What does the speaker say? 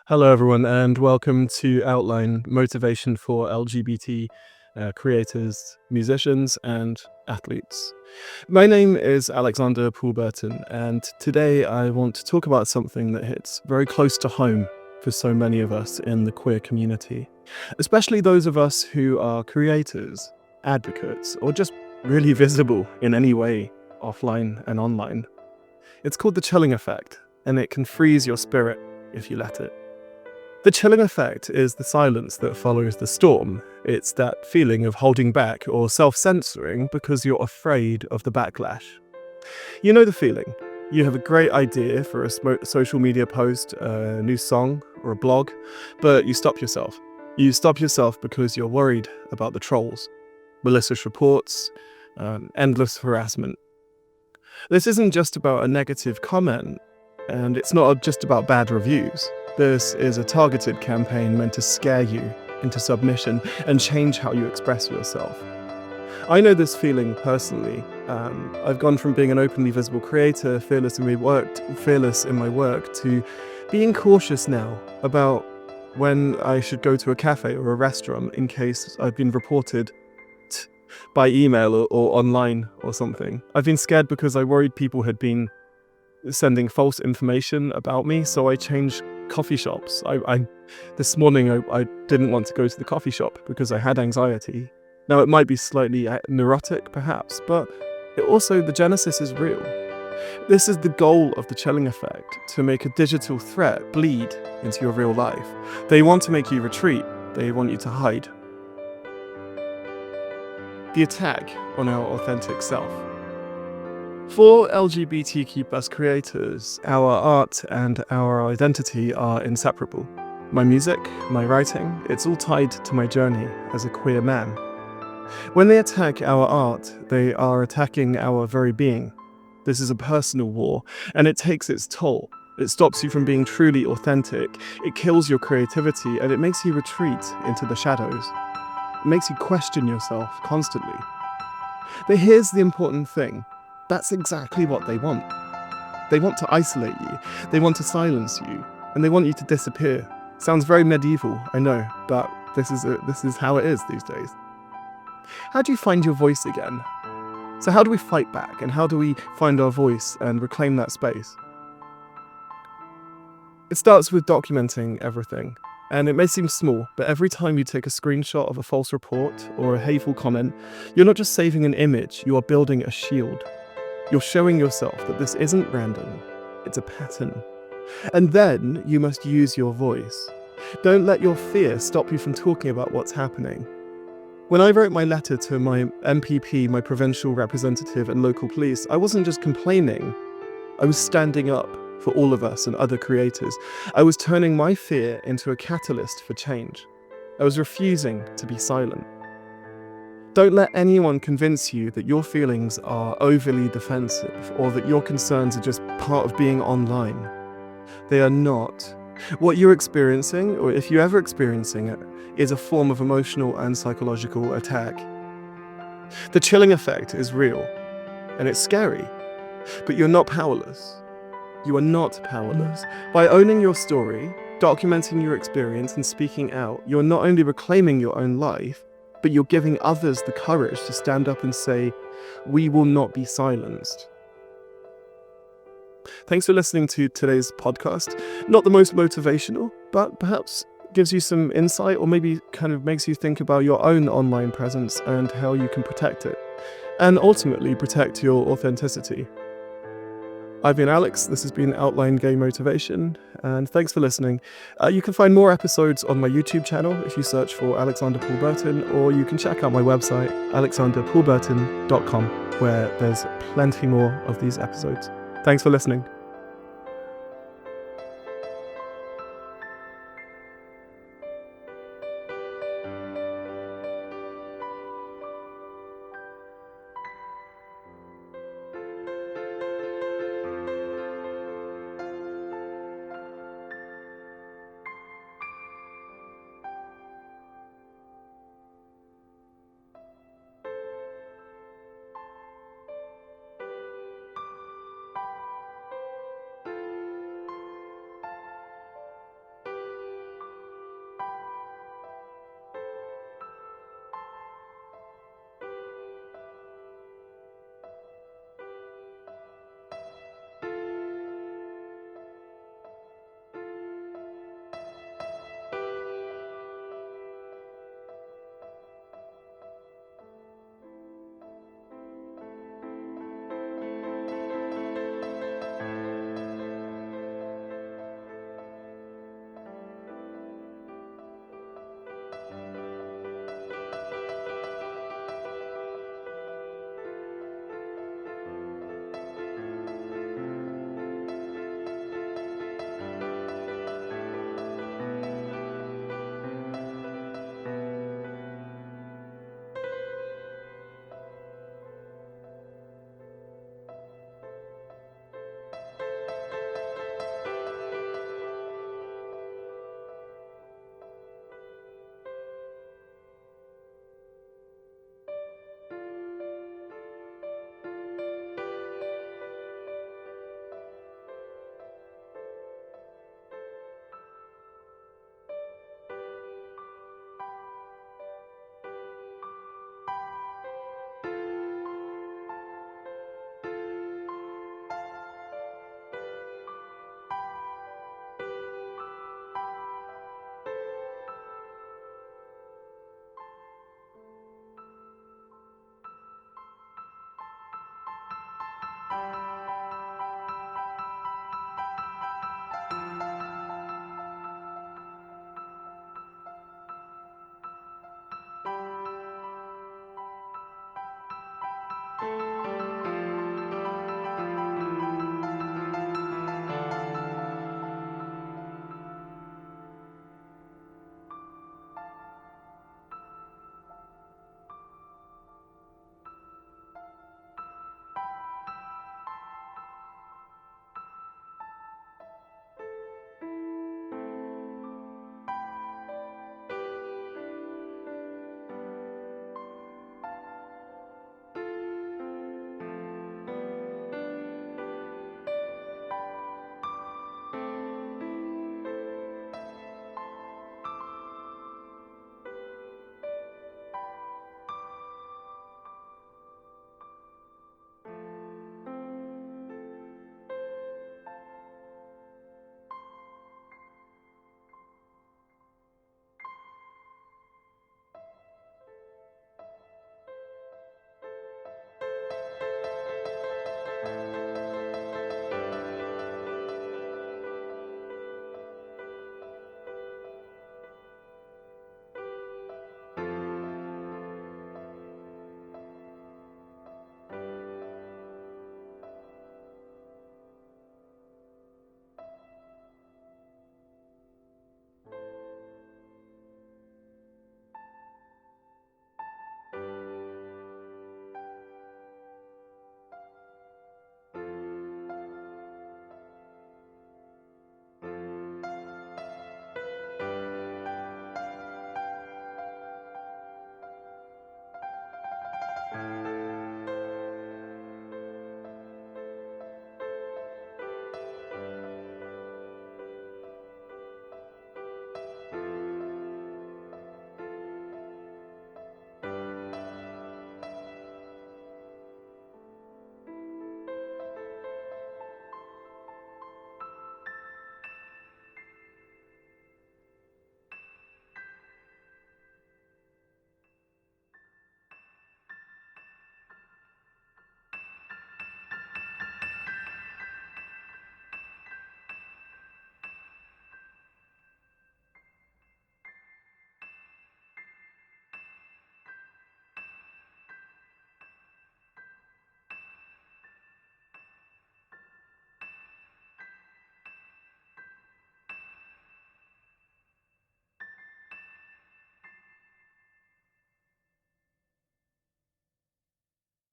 Hello, everyone, and welcome to Outline Motivation for LGBT creators, musicians, and athletes. My name is Alexander Poole-Burton, and today I want to talk about something that hits very close to home for so many of us in the queer community, especially those of us who are creators, advocates, or just really visible in any way, offline and online. It's called the chilling effect, and it can freeze your spirit if you let it. The chilling effect is the silence that follows the storm. It's that feeling of holding back or self-censoring because you're afraid of the backlash. You know the feeling. You have a great idea for a social media post, a new song, or a blog, but you stop yourself. You stop yourself because you're worried about the trolls, malicious reports, endless harassment. This isn't just about a negative comment, and it's not just about bad reviews. This is a targeted campaign meant to scare you into submission and change how you express yourself. I know this feeling personally. I've gone from being an openly visible creator, fearless in my work, to being cautious now about when I should go to a cafe or a restaurant in case I've been reported by email or online or something. I've been scared because I worried people had been sending false information about me, so I changed coffee shops. This morning I didn't want to go to the coffee shop because I had anxiety. Now it might be slightly neurotic perhaps, but the genesis is real. This is the goal of the chilling effect, to make a digital threat bleed into your real life. They want to make you retreat. They want you to hide. The attack on our authentic self. For LGBTQ+ creators, our art and our identity are inseparable. My music, my writing, it's all tied to my journey as a queer man. When they attack our art, they are attacking our very being. This is a personal war, and it takes its toll. It stops you from being truly authentic, it kills your creativity, and it makes you retreat into the shadows. It makes you question yourself constantly. But here's the important thing. That's exactly what they want. They want to isolate you, they want to silence you, and they want you to disappear. Sounds very medieval, I know, but this is how it is these days. How do you find your voice again? So how do we fight back, and how do we find our voice and reclaim that space? It starts with documenting everything. And it may seem small, but every time you take a screenshot of a false report or a hateful comment, you're not just saving an image, you are building a shield. You're showing yourself that this isn't random, it's a pattern. And then you must use your voice. Don't let your fear stop you from talking about what's happening. When I wrote my letter to my MPP, my provincial representative and local police, I wasn't just complaining, I was standing up for all of us and other creators. I was turning my fear into a catalyst for change. I was refusing to be silent. Don't let anyone convince you that your feelings are overly defensive or that your concerns are just part of being online. They are not. What you're experiencing, or if you're ever experiencing it, is a form of emotional and psychological attack. The chilling effect is real, and it's scary, but you're not powerless. You are not powerless. By owning your story, documenting your experience, and speaking out, you're not only reclaiming your own life, but you're giving others the courage to stand up and say, "We will not be silenced." Thanks for listening to today's podcast. Not the most motivational, but perhaps gives you some insight, or maybe kind of makes you think about your own online presence and how you can protect it, and ultimately protect your authenticity. I've been Alex, this has been Outline Gay Motivation, and thanks for listening. You can find more episodes on my YouTube channel if you search for Alexander Poole-Burton, or you can check out my website, alexanderpoolburton.com, where there's plenty more of these episodes. Thanks for listening.